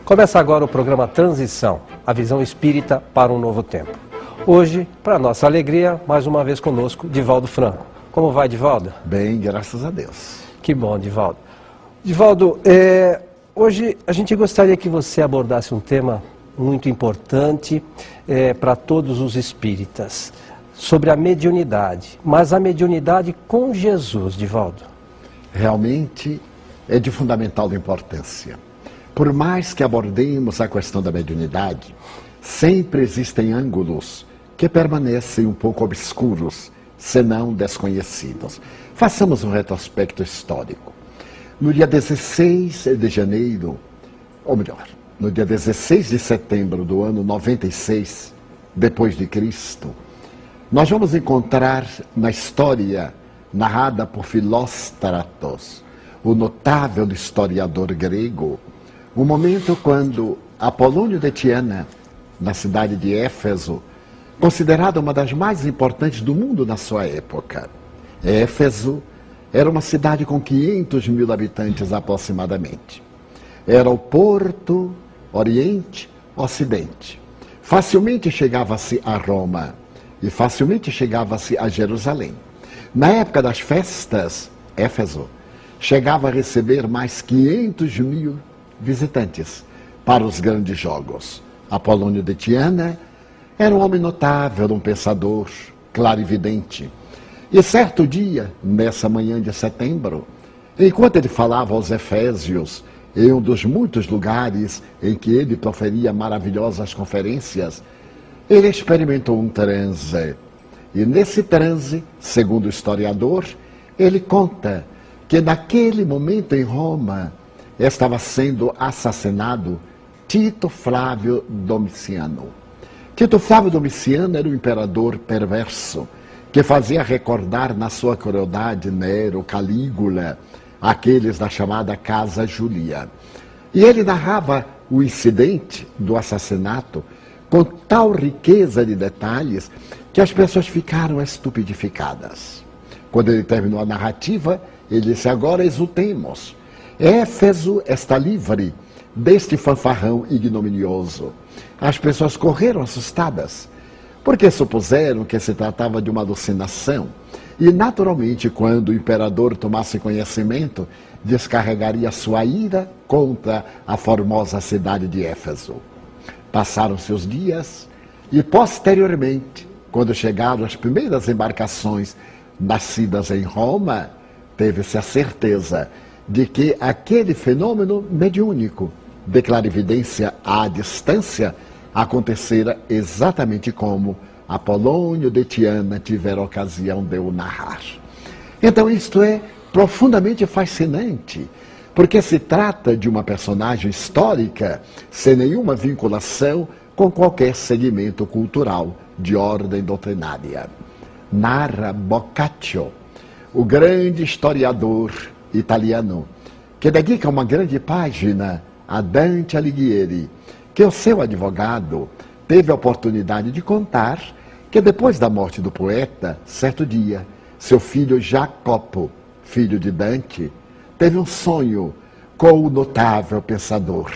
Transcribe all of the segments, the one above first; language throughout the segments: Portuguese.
Começa agora o programa Transição, a visão espírita para um novo tempo. Hoje, para nossa alegria, mais uma vez conosco, Divaldo Franco. Como vai, Divaldo? Bem, graças a Deus. Que bom, Divaldo. Divaldo, hoje a gente gostaria que você abordasse um tema muito importante para todos os espíritas, sobre a mediunidade, mas a mediunidade com Jesus, Divaldo. Realmente é de fundamental importância. Por mais que abordemos a questão da mediunidade, sempre existem ângulos que permanecem um pouco obscuros, senão desconhecidos. Façamos um retrospecto histórico. No dia 16 de janeiro, ou melhor, no dia 16 de setembro do ano 96, depois de Cristo, nós vamos encontrar na história narrada por Filóstratos, o notável historiador grego, um momento quando Apolônio de Tiana, na cidade de Éfeso, considerada uma das mais importantes do mundo na sua época. Éfeso era uma cidade com 500 mil habitantes aproximadamente. Era o porto Oriente, Ocidente. Facilmente chegava-se a Roma e facilmente chegava-se a Jerusalém. Na época das festas, Éfeso chegava a receber mais 500 mil visitantes para os grandes jogos. Apolônio de Tiana era um homem notável, um pensador, clarividente. E certo dia, nessa manhã de setembro, enquanto ele falava aos Efésios, em um dos muitos lugares em que ele proferia maravilhosas conferências, ele experimentou um transe. E nesse transe, segundo o historiador, ele conta que naquele momento em Roma estava sendo assassinado Tito Flávio Domiciano. Tito Flávio Domiciano era um imperador perverso, que fazia recordar na sua crueldade Nero, Calígula, aqueles da chamada Casa Júlia. E ele narrava o incidente do assassinato com tal riqueza de detalhes que as pessoas ficaram estupidificadas. Quando ele terminou a narrativa, ele disse: agora exultemos. Éfeso está livre deste fanfarrão ignominioso. As pessoas correram assustadas, porque supuseram que se tratava de uma alucinação. E, naturalmente, quando o imperador tomasse conhecimento, descarregaria sua ira contra a formosa cidade de Éfeso. Passaram-se os dias e, posteriormente, quando chegaram as primeiras embarcações nascidas em Roma, teve-se a certeza de que aquele fenômeno mediúnico de clarividência à distância acontecera exatamente como Apolônio de Tiana tivera ocasião de o narrar. Então isto é profundamente fascinante, porque se trata de uma personagem histórica sem nenhuma vinculação com qualquer segmento cultural de ordem doutrinária. Narra Boccaccio, o grande historiador italiano, que dedica uma grande página a Dante Alighieri, que o seu advogado teve a oportunidade de contar que depois da morte do poeta, certo dia, seu filho Jacopo, filho de Dante, teve um sonho com o notável pensador.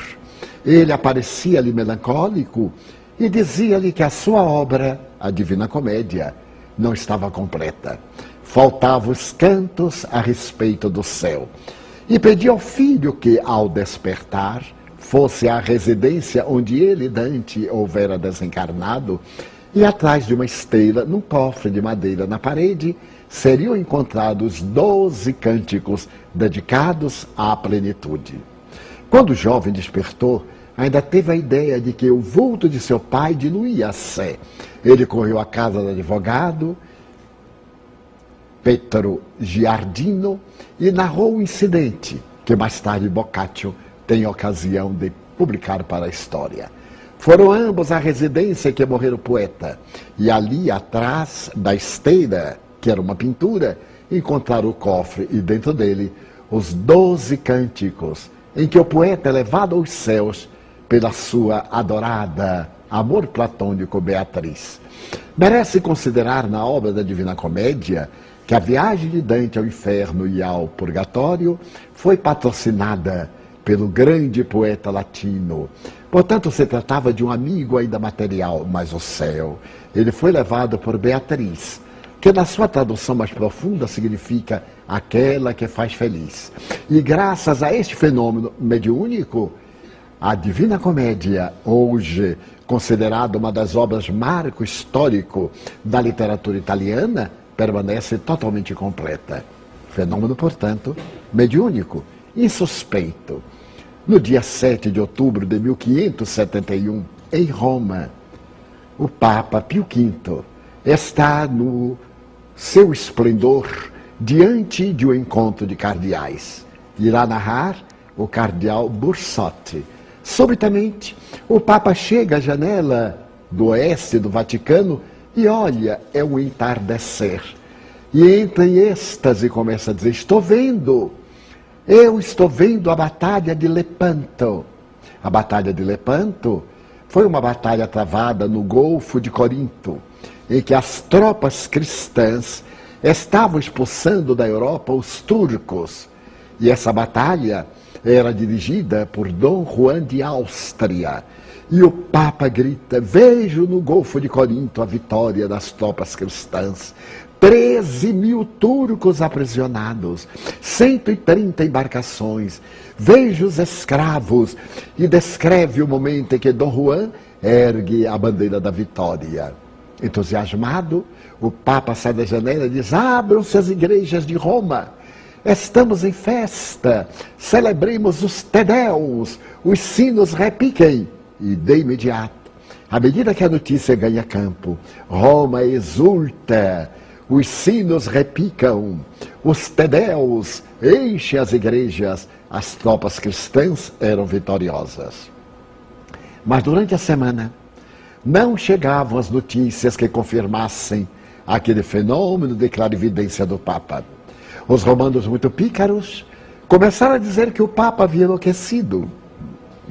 Ele aparecia-lhe melancólico e dizia-lhe que a sua obra, a Divina Comédia, não estava completa. Faltavam os cantos a respeito do céu. E pedia ao filho que, ao despertar, fosse à residência onde ele, Dante, houvera desencarnado, e atrás de uma esteira, num cofre de madeira na parede, seriam encontrados 12 cânticos dedicados à plenitude. Quando o jovem despertou, ainda teve a ideia de que o vulto de seu pai diluía a sé. Ele correu à casa do advogado, Pietro Giardino, e narrou o incidente, que mais tarde Boccaccio tem ocasião de publicar para a história. Foram ambos à residência que morrera o poeta, e ali atrás da esteira, que era uma pintura, encontraram o cofre e dentro dele os 12 cânticos em que o poeta é levado aos céus pela sua adorada Amor Platônico Beatriz. Merece considerar na obra da Divina Comédia que a viagem de Dante ao inferno e ao purgatório foi patrocinada pelo grande poeta latino. Portanto, se tratava de um amigo ainda material, mas o céu, ele foi levado por Beatriz, que na sua tradução mais profunda significa aquela que faz feliz. E graças a este fenômeno mediúnico, a Divina Comédia, hoje considerada uma das obras marco histórico da literatura italiana, permanece totalmente completa. Fenômeno, portanto, mediúnico, insuspeito. No dia 7 de outubro de 1571, em Roma, o Papa Pio V está no seu esplendor diante de um encontro de cardeais. Irá narrar o cardeal Bursotti. Subitamente, o Papa chega à janela do oeste do Vaticano e olha, é um entardecer. E entra em êxtase e começa a dizer, eu estou vendo a Batalha de Lepanto. A Batalha de Lepanto foi uma batalha travada no Golfo de Corinto, em que as tropas cristãs estavam expulsando da Europa os turcos. E essa batalha era dirigida por Dom Juan de Áustria. E o Papa grita, vejo no Golfo de Corinto a vitória das tropas cristãs. 13.000 turcos aprisionados, 130 embarcações, vejo os escravos, e descreve o momento em que Dom Juan ergue a bandeira da vitória. Entusiasmado, o Papa sai da janela e diz, abram-se as igrejas de Roma, estamos em festa, celebremos os Tedeus, os sinos repiquem. E de imediato, à medida que a notícia ganha campo, Roma exulta, os sinos repicam, os Tedeus enchem as igrejas, as tropas cristãs eram vitoriosas. Mas durante a semana, não chegavam as notícias que confirmassem aquele fenômeno de clarividência do Papa. Os romanos, muito pícaros, começaram a dizer que o Papa havia enlouquecido,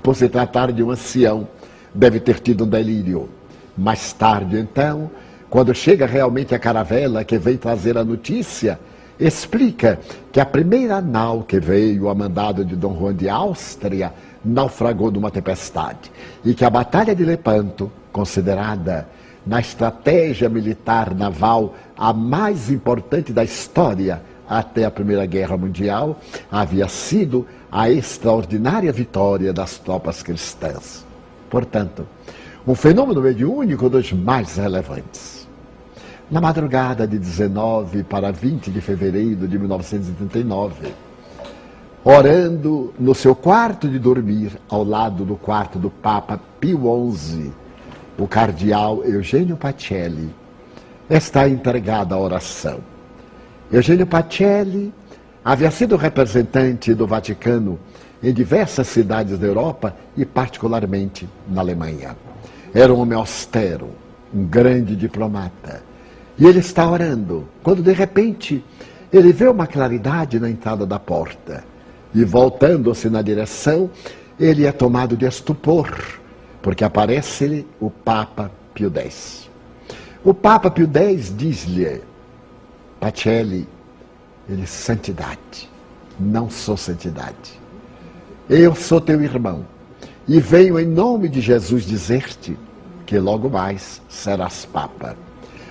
por se tratar de um ancião, deve ter tido um delírio. Mais tarde, então, quando chega realmente a caravela que vem trazer a notícia, explica que a primeira nau que veio a mandado de Dom Juan de Áustria naufragou numa tempestade e que a Batalha de Lepanto, considerada na estratégia militar naval a mais importante da história até a Primeira Guerra Mundial, havia sido a extraordinária vitória das tropas cristãs. Portanto, um fenômeno mediúnico dos mais relevantes. Na madrugada de 19 para 20 de fevereiro de 1939, orando no seu quarto de dormir, ao lado do quarto do Papa Pio XI, o cardeal Eugênio Pacelli está entregado à oração. Eugênio Pacelli havia sido representante do Vaticano em diversas cidades da Europa e particularmente na Alemanha. Era um homem austero, um grande diplomata. E ele está orando, quando de repente ele vê uma claridade na entrada da porta. E voltando-se na direção, ele é tomado de estupor, porque aparece-lhe o Papa Pio X. O Papa Pio X diz-lhe, Pacelli, ele, santidade, não sou santidade. Eu sou teu irmão e venho em nome de Jesus dizer-te que logo mais serás Papa.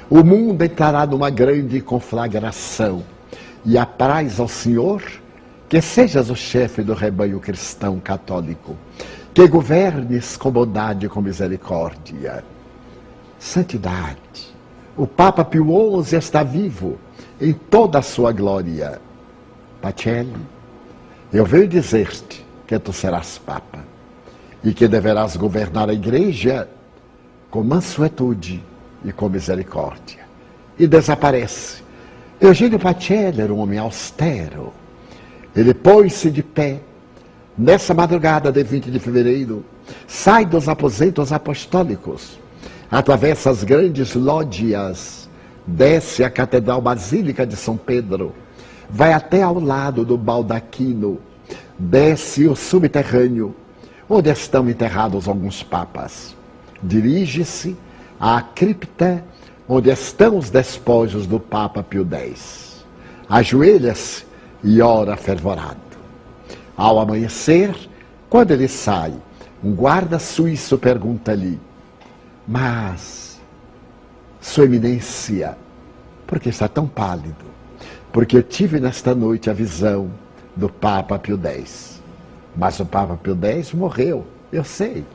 O mundo entrará numa grande conflagração e apraz ao Senhor que sejas o chefe do rebanho cristão católico, que governes com bondade e com misericórdia. Santidade. O Papa Pio XI está vivo em toda a sua glória. Pacelli, eu venho dizer-te que tu serás Papa e que deverás governar a Igreja com mansuetude e com misericórdia. E desaparece. Eugênio Pacelli era um homem austero. Ele pôs-se de pé nessa madrugada de 20 de fevereiro, sai dos aposentos apostólicos, atravessa as grandes lógias, desce a Catedral Basílica de São Pedro, vai até ao lado do baldaquino, desce o subterrâneo, onde estão enterrados alguns papas. dirige-se à cripta onde estão os despojos do Papa Pio X. Ajoelha-se e ora fervorado. Ao amanhecer, quando ele sai, um guarda suíço pergunta-lhe: mas, Sua Eminência, por que está tão pálido? Porque eu tive nesta noite a visão do Papa Pio X. Mas o Papa Pio X morreu, eu sei.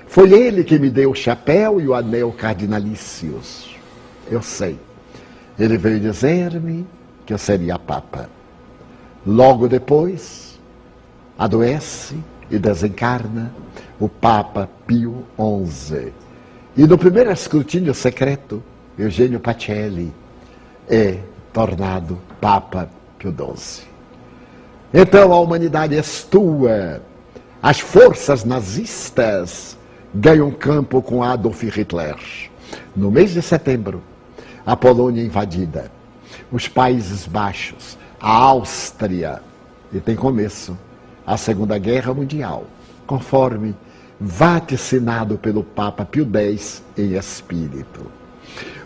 Foi ele que me deu o chapéu e o anel cardinalícios. Eu sei. Ele veio dizer-me que eu seria Papa. Logo depois, adoece e desencarna o Papa Pio XI. E no primeiro escrutínio secreto, Eugênio Pacelli é tornado Papa Pio XII. Então a humanidade estua, as forças nazistas ganham campo com Adolf Hitler. No mês de setembro, a Polônia invadida, os Países Baixos, a Áustria, e tem começo a Segunda Guerra Mundial, conforme vaticinado pelo Papa Pio X em espírito.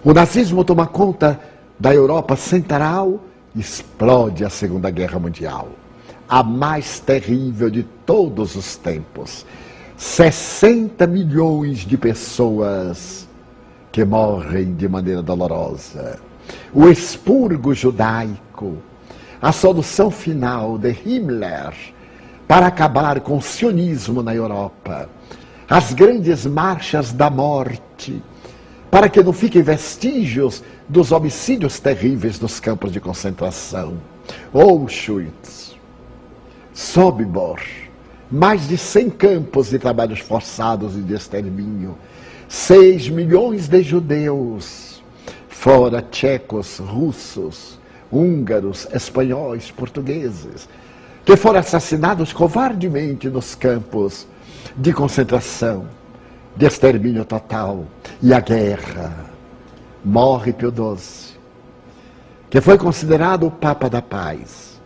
O nazismo toma conta da Europa Central e explode a Segunda Guerra Mundial, a mais terrível de todos os tempos. 60 milhões de pessoas que morrem de maneira dolorosa. O expurgo judaico, a solução final de Himmler para acabar com o sionismo na Europa, as grandes marchas da morte, para que não fiquem vestígios dos homicídios terríveis dos campos de concentração. Auschwitz, Sobibor, mais de 100 campos de trabalhos forçados e de extermínio, 6 milhões de judeus, fora tchecos, russos, húngaros, espanhóis, portugueses, que foram assassinados covardemente nos campos de concentração, de extermínio total. E a guerra. Morre Pio XII, que foi considerado o Papa da Paz.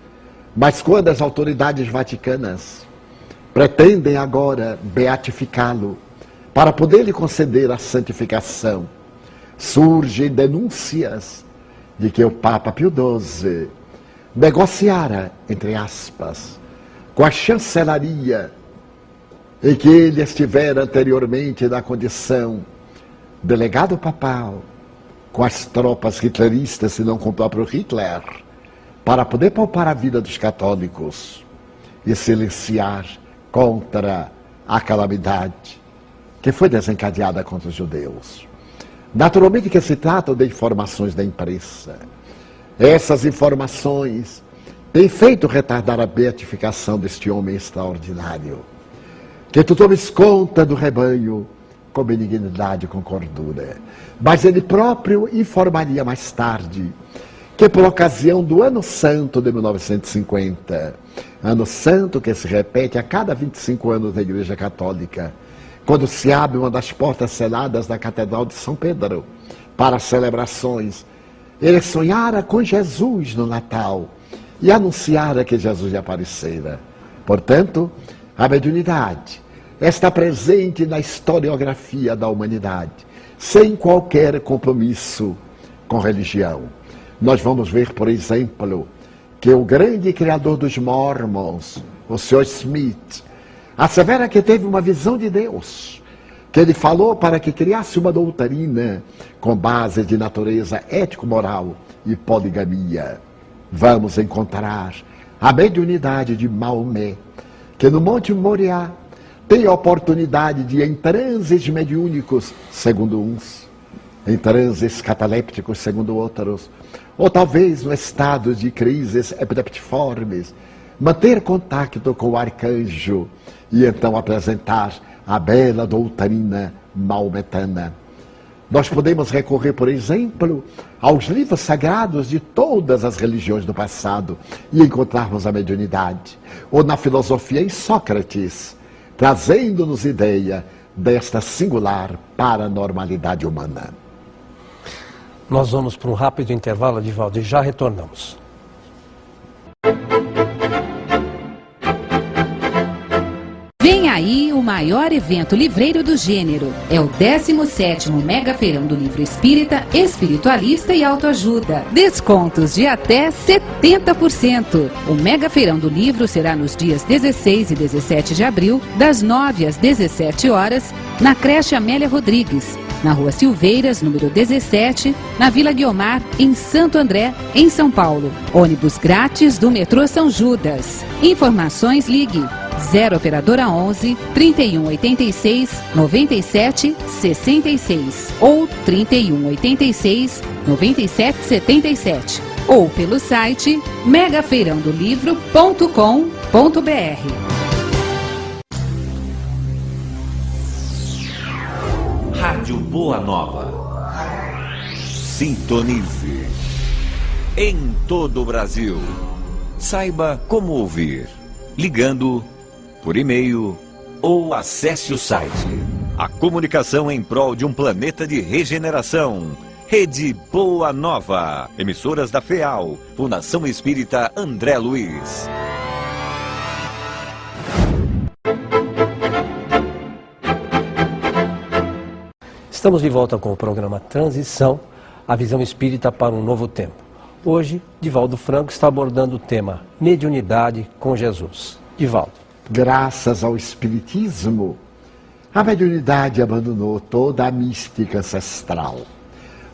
Mas quando as autoridades vaticanas pretendem agora beatificá-lo, para poder lhe conceder a santificação, surgem denúncias de que o Papa Pio XII negociara, entre aspas, com a chancelaria em que ele estivera anteriormente na condição delegado papal, com as tropas hitleristas, se não com o próprio Hitler, para poder poupar a vida dos católicos e silenciar contra a calamidade que foi desencadeada contra os judeus. Naturalmente que se trata de informações da imprensa. Essas informações têm feito retardar a beatificação deste homem extraordinário. Que tu tomes conta do rebanho com benignidade e com cordura. Mas ele próprio informaria mais tarde que por ocasião do Ano Santo de 1950, Ano Santo que se repete a cada 25 anos da Igreja Católica, quando se abre uma das portas seladas da Catedral de São Pedro para as celebrações, ele sonhara com Jesus no Natal e anunciara que Jesus lhe aparecera. Portanto, a mediunidade está presente na historiografia da humanidade, sem qualquer compromisso com religião. Nós vamos ver, por exemplo, que o grande criador dos Mormons, o Sr. Smith, assevera que teve uma visão de Deus, que ele falou para que criasse uma doutrina com base de natureza ético-moral e poligamia. Vamos encontrar a mediunidade de Maomé, que no Monte Moriá tem a oportunidade de, em transes mediúnicos, segundo uns, em transes catalépticos, segundo outros, ou talvez no estado de crises epileptiformes, manter contato com o arcanjo e então apresentar a bela doutrina maometana. Nós podemos recorrer, por exemplo, aos livros sagrados de todas as religiões do passado e encontrarmos a mediunidade. Ou na filosofia em Sócrates, trazendo-nos ideia desta singular paranormalidade humana. Nós vamos para um rápido intervalo, Divaldo, e já retornamos. Vem aí o maior evento livreiro do gênero. É o 17º Mega Feirão do Livro Espírita, Espiritualista e Autoajuda. Descontos de até 70%. O Mega Feirão do Livro será nos dias 16 e 17 de abril, das 9 às 17 horas, na creche Amélia Rodrigues, na Rua Silveiras, número 17, na Vila Guiomar, em Santo André, em São Paulo. Ônibus grátis do metrô São Judas. Informações, ligue 0 operadora 11 3186 97 66 ou 3186 97 77 ou pelo site megafeirandolivro.com.br. Rádio Boa Nova. Sintonize. Em todo o Brasil. Saiba como ouvir. Ligando, por e-mail ou acesse o site. A comunicação em prol de um planeta de regeneração. Rede Boa Nova. Emissoras da FEAL. Fundação Espírita André Luiz. Estamos de volta com o programa Transição, a visão espírita para um novo tempo. Hoje, Divaldo Franco está abordando o tema Mediunidade com Jesus. Divaldo. Graças ao Espiritismo, a mediunidade abandonou toda a mística ancestral.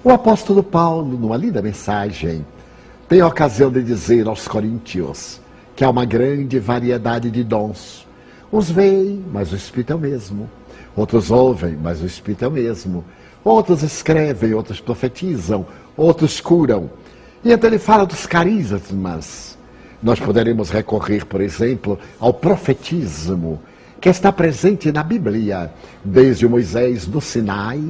O apóstolo Paulo, numa linda mensagem, tem a ocasião de dizer aos coríntios que há uma grande variedade de dons. Uns veem, mas o Espírito é o mesmo. Outros ouvem, mas o Espírito é o mesmo. Outros escrevem, outros profetizam, outros curam. E então ele fala dos carismas. Nós poderemos recorrer, por exemplo, ao profetismo, que está presente na Bíblia, desde Moisés no Sinai,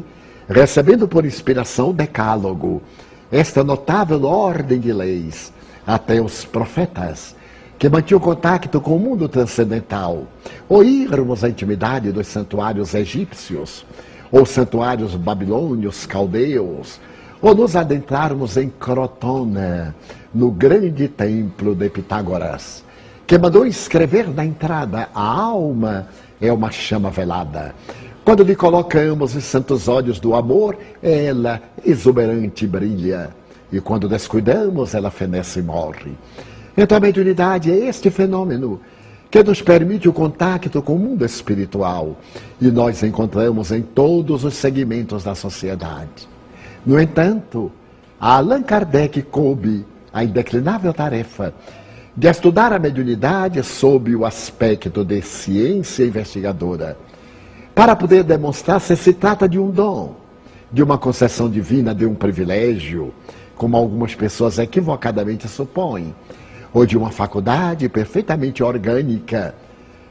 recebendo por inspiração o Decálogo, esta notável ordem de leis, até os profetas, que mantinham contato com o mundo transcendental, ou irmos à intimidade dos santuários egípcios, ou santuários babilônios, caldeus, ou nos adentrarmos em Crotona, no grande templo de Pitágoras, que mandou escrever na entrada: a alma é uma chama velada. Quando lhe colocamos os santos olhos do amor, ela exuberante brilha, e quando descuidamos, ela fenece e morre. Então a mediunidade é este fenômeno que nos permite o contato com o mundo espiritual, e nós encontramos em todos os segmentos da sociedade. No entanto, a Allan Kardec coube a indeclinável tarefa de estudar a mediunidade sob o aspecto de ciência investigadora, para poder demonstrar se se trata de um dom, de uma concessão divina, de um privilégio, como algumas pessoas equivocadamente supõem, ou de uma faculdade perfeitamente orgânica,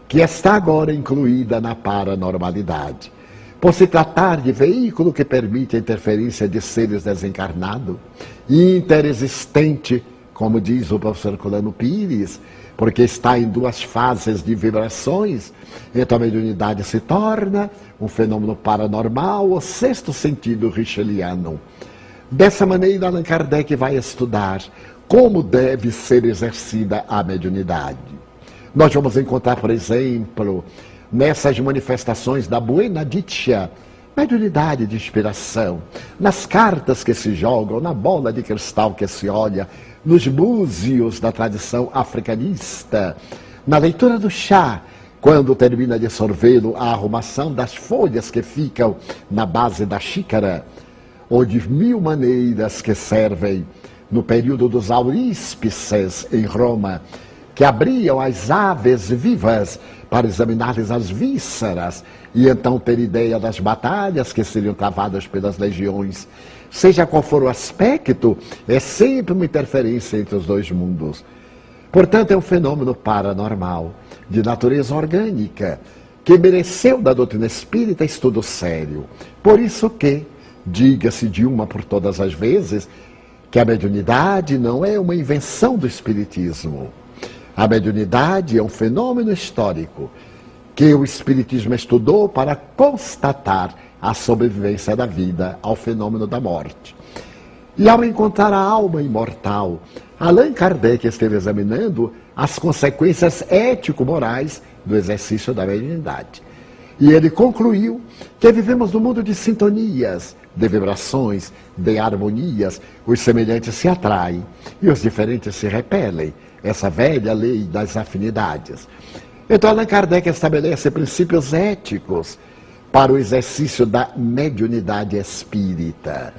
que está agora incluída na paranormalidade, por se tratar de veículo que permite a interferência de seres desencarnados, interexistente, como diz o professor Colano Pires, porque está em duas fases de vibrações. Então a mediunidade se torna um fenômeno paranormal, o sexto sentido richeliano. Dessa maneira, Allan Kardec vai estudar como deve ser exercida a mediunidade. Nós vamos encontrar, por exemplo, nessas manifestações da Buena Dicha, mediunidade de inspiração, nas cartas que se jogam, na bola de cristal que se olha, nos búzios da tradição africanista, na leitura do chá, quando termina de sorvê-lo, a arrumação das folhas que ficam na base da xícara, ou de mil maneiras que servem no período dos auríspices em Roma, que abriam as aves vivas para examinar-lhes as vísceras e então ter ideia das batalhas que seriam travadas pelas legiões. Seja qual for o aspecto, é sempre uma interferência entre os dois mundos. Portanto, é um fenômeno paranormal, de natureza orgânica, que mereceu da doutrina espírita estudo sério. Por isso que, diga-se de uma por todas as vezes, que a mediunidade não é uma invenção do espiritismo. A mediunidade é um fenômeno histórico que o espiritismo estudou para constatar a sobrevivência da vida ao fenômeno da morte. E ao encontrar a alma imortal, Allan Kardec esteve examinando as consequências ético-morais do exercício da mediunidade. E ele concluiu que vivemos num mundo de sintonias, de vibrações, de harmonias. Os semelhantes se atraem e os diferentes se repelem. Essa velha lei das afinidades. Então Allan Kardec estabelece princípios éticos para o exercício da mediunidade espírita.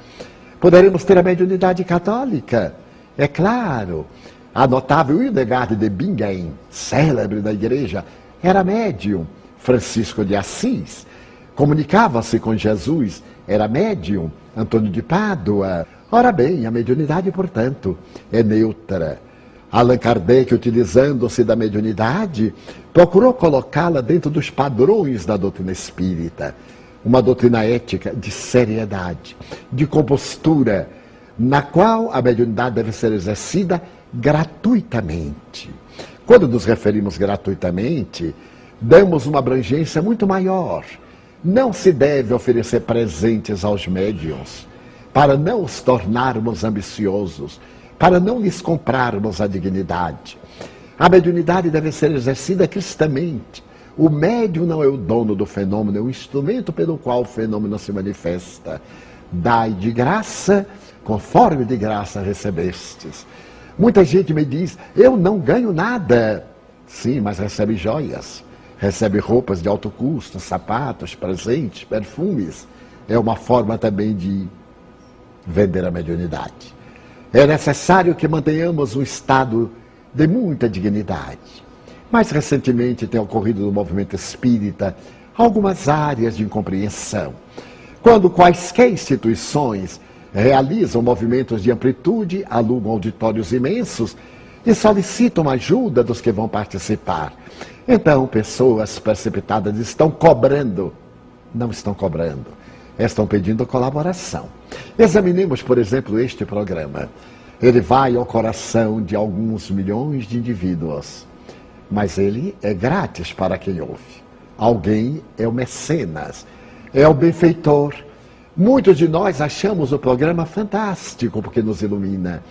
Poderemos ter a mediunidade católica, é claro. A notável Hildegard de Bingen, célebre da igreja, era médium. Francisco de Assis comunicava-se com Jesus, era médium. Antônio de Pádua. Ora bem, a mediunidade, portanto, é neutra. Allan Kardec, utilizando-se da mediunidade, procurou colocá-la dentro dos padrões da doutrina espírita. Uma doutrina ética de seriedade, de compostura, na qual a mediunidade deve ser exercida gratuitamente. Quando nos referimos gratuitamente, damos uma abrangência muito maior. Não se deve oferecer presentes aos médiuns, para não os tornarmos ambiciosos, para não lhes comprarmos a dignidade. A mediunidade deve ser exercida cristamente. O médium não é o dono do fenômeno, é o instrumento pelo qual o fenômeno se manifesta. Dai de graça, conforme de graça recebestes. Muita gente me diz, eu não ganho nada. Sim, mas recebe joias, recebe roupas de alto custo, sapatos, presentes, perfumes. É uma forma também de vender a mediunidade. É necessário que mantenhamos um estado de muita dignidade. Mais recentemente tem ocorrido no movimento espírita algumas áreas de incompreensão. Quando quaisquer instituições realizam movimentos de amplitude, alugam auditórios imensos e solicitam ajuda dos que vão participar. Então, pessoas precipitadas estão cobrando. Não estão cobrando. Estão pedindo colaboração. Examinemos, por exemplo, este programa. Ele vai ao coração de alguns milhões de indivíduos, mas ele é grátis para quem ouve. Alguém é o mecenas, é o benfeitor. Muitos de nós achamos o programa fantástico porque nos ilumina.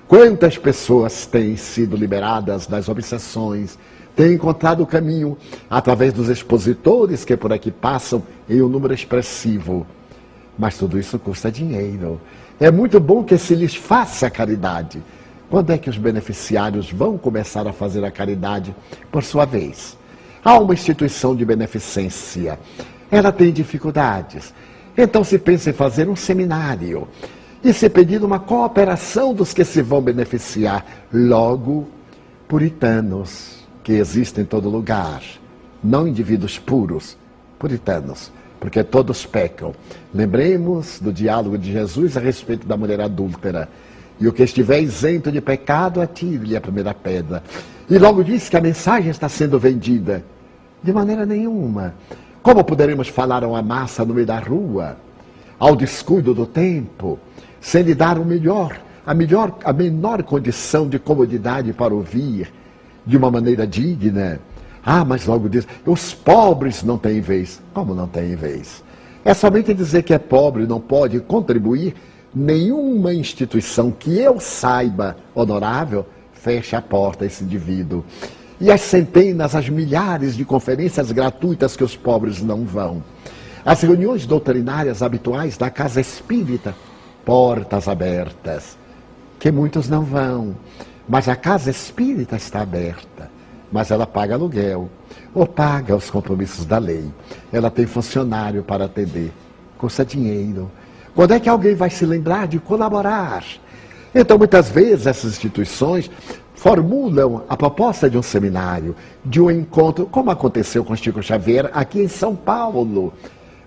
Quantas pessoas têm sido liberadas das obsessões, têm encontrado o caminho através dos expositores que por aqui passam em um número expressivo. Mas tudo isso custa dinheiro. É muito bom que se lhes faça a caridade. Quando é que os beneficiários vão começar a fazer a caridade por sua vez? Há uma instituição de beneficência. Ela tem dificuldades. Então se pensa em fazer um seminário e se pedir uma cooperação dos que se vão beneficiar. Logo, puritanos, que existem em todo lugar, não indivíduos puros, puritanos, porque todos pecam. Lembremos do diálogo de Jesus a respeito da mulher adúltera. E o que estiver isento de pecado, atire-lhe a primeira pedra. E logo diz que a mensagem está sendo vendida. De maneira nenhuma. Como poderemos falar a uma massa no meio da rua, ao descuido do tempo, sem lhe dar a menor condição de comodidade para ouvir, de uma maneira digna? Ah, mas logo diz, os pobres não têm vez. Como não têm vez? É somente dizer que é pobre, não pode contribuir. Nenhuma instituição que eu saiba, honorável, fecha a porta a esse indivíduo. E as centenas, as milhares de conferências gratuitas que os pobres não vão. As reuniões doutrinárias habituais da casa espírita, portas abertas, que muitos não vão. Mas a casa espírita está aberta. Mas ela paga aluguel, ou paga os compromissos da lei. Ela tem funcionário para atender, custa dinheiro. Quando é que alguém vai se lembrar de colaborar? Então, muitas vezes, essas instituições formulam a proposta de um seminário, de um encontro, como aconteceu com Chico Xavier aqui em São Paulo,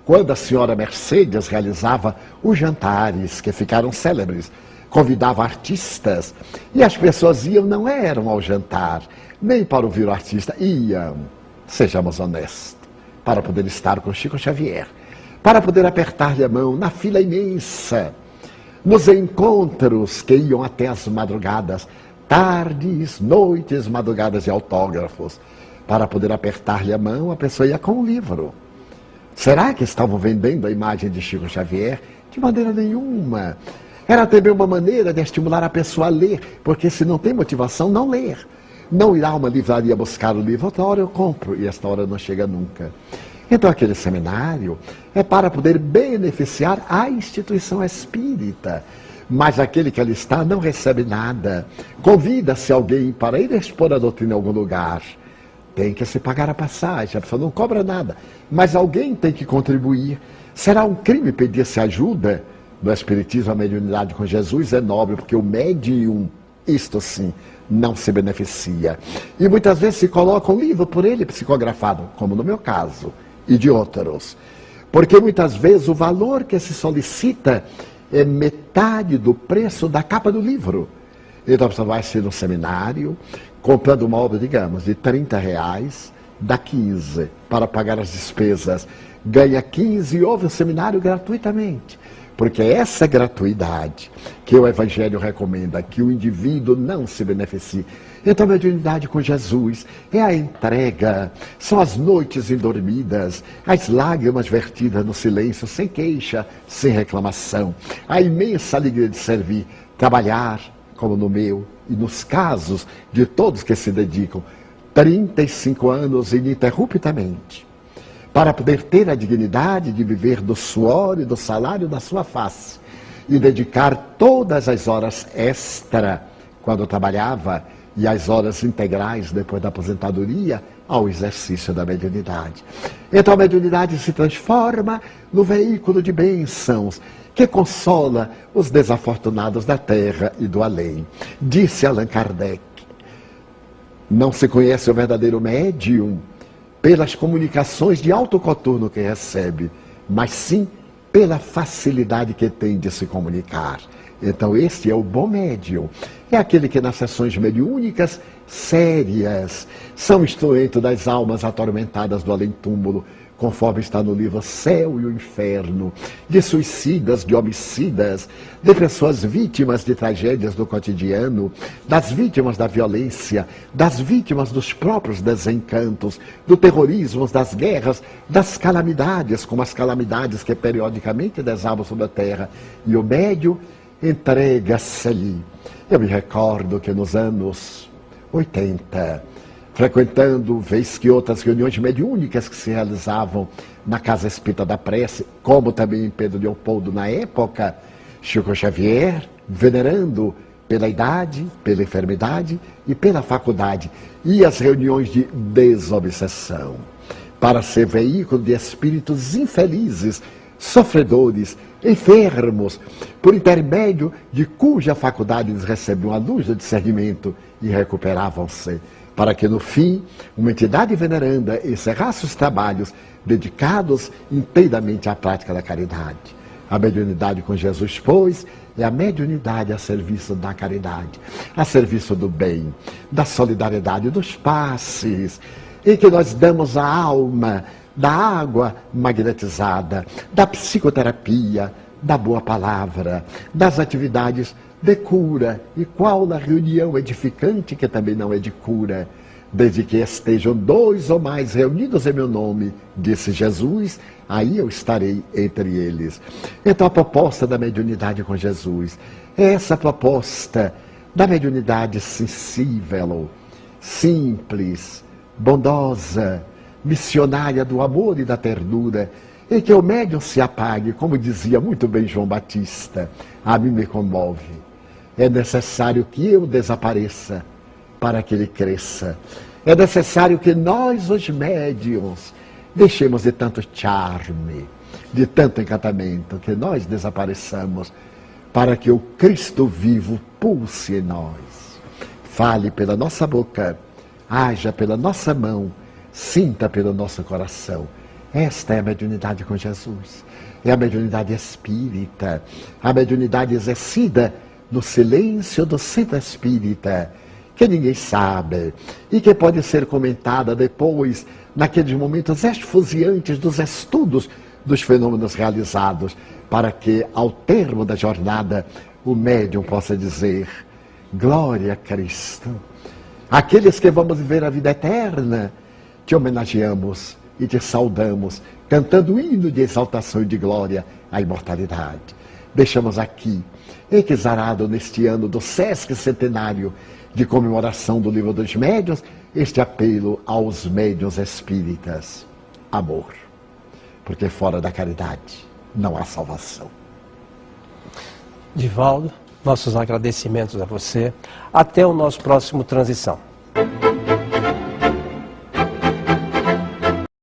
quando a senhora Mercedes realizava os jantares, que ficaram célebres, convidava artistas, e as pessoas iam, não eram ao jantar, nem para ouvir o artista, iam, sejamos honestos, para poder estar com Chico Xavier, para poder apertar-lhe a mão na fila imensa, nos encontros que iam até as madrugadas, tardes, noites, madrugadas de autógrafos, para poder apertar-lhe a mão, a pessoa ia com um livro. Será que estavam vendendo a imagem de Chico Xavier? De maneira nenhuma. Era também uma maneira de estimular a pessoa a ler, porque se não tem motivação, não ler. Não irá a uma livraria buscar o livro, outra hora eu compro, e esta hora não chega nunca. Então aquele seminário é para poder beneficiar a instituição espírita. Mas aquele que ali está não recebe nada. Convida-se alguém para ir expor a doutrina em algum lugar. Tem que se pagar a passagem, a pessoa não cobra nada. Mas alguém tem que contribuir. Será um crime pedir-se ajuda? No Espiritismo, a mediunidade com Jesus é nobre, porque o médium, isto sim, não se beneficia. E muitas vezes se coloca um livro por ele psicografado, como no meu caso, e de outros. Porque muitas vezes o valor que se solicita é metade do preço da capa do livro. Então a pessoa vai ser no seminário, comprando uma obra, digamos, de R$30, dá 15 para pagar as despesas, ganha 15 e ouve o seminário gratuitamente. Porque é essa gratuidade que o Evangelho recomenda, que o indivíduo não se beneficie. Então a mediunidade com Jesus é a entrega, são as noites indormidas, as lágrimas vertidas no silêncio, sem queixa, sem reclamação, a imensa alegria de servir, trabalhar, como no meu, e nos casos de todos que se dedicam, 35 anos ininterruptamente, para poder ter a dignidade de viver do suor e do salário da sua face, e dedicar todas as horas extra, quando trabalhava, e as horas integrais, depois da aposentadoria, ao exercício da mediunidade. Então a mediunidade se transforma no veículo de bênçãos, que consola os desafortunados da terra e do além. Disse Allan Kardec, não se conhece o verdadeiro médium pelas comunicações de alto coturno que recebe, mas sim pela facilidade que tem de se comunicar. Então este é o bom médium. É aquele que nas sessões mediúnicas sérias são instrumento das almas atormentadas do além-túmulo, conforme está no livro Céu e o Inferno, de suicidas, de homicidas, de pessoas vítimas de tragédias do cotidiano, das vítimas da violência, das vítimas dos próprios desencantos, do terrorismo, das guerras, das calamidades, como as calamidades que periodicamente desabam sobre a terra. E o médium entrega-se-lhe. Eu me recordo que nos anos 80, frequentando, vez que outras reuniões mediúnicas que se realizavam na Casa Espírita da Prece, como também em Pedro Leopoldo na época, Chico Xavier, venerando pela idade, pela enfermidade e pela faculdade, e as reuniões de desobsessão, para ser veículo de espíritos infelizes, sofredores, enfermos, por intermédio de cuja faculdade eles recebiam a luz do discernimento e recuperavam-se, para que no fim uma entidade veneranda encerrasse os trabalhos dedicados inteiramente à prática da caridade. A mediunidade com Jesus, pois, é a mediunidade a serviço da caridade, a serviço do bem, da solidariedade, dos passes, em que nós damos a alma da água magnetizada, da psicoterapia, da boa palavra, das atividades de cura. E qual a reunião edificante que também não é de cura? Desde que estejam 2 ou mais reunidos em meu nome, disse Jesus, aí eu estarei entre eles. Então a proposta da mediunidade com Jesus é essa proposta da mediunidade sensível, simples, bondosa, missionária do amor e da ternura, em que o médium se apague, como dizia muito bem João Batista, a mim me comove. É necessário que eu desapareça para que ele cresça. É necessário que nós, os médiuns, deixemos de tanto charme, de tanto encantamento, que nós desapareçamos para que o Cristo vivo pulse em nós. Fale pela nossa boca, haja pela nossa mão, sinta pelo nosso coração. Esta é a mediunidade com Jesus. É a mediunidade espírita, a mediunidade exercida no silêncio do centro espírita, que ninguém sabe, e que pode ser comentada depois, naqueles momentos esfuziantes dos estudos dos fenômenos realizados, para que, ao termo da jornada, o médium possa dizer: glória a Cristo. Aqueles que vamos viver a vida eterna, te homenageamos e te saudamos, cantando o hino de exaltação e de glória à imortalidade. deixamos aqui, exarado neste ano do Sesc Centenário de comemoração do Livro dos Médiuns, este apelo aos médiuns espíritas. Amor. Porque fora da caridade não há salvação. Divaldo, nossos agradecimentos a você. Até o nosso próximo Transição.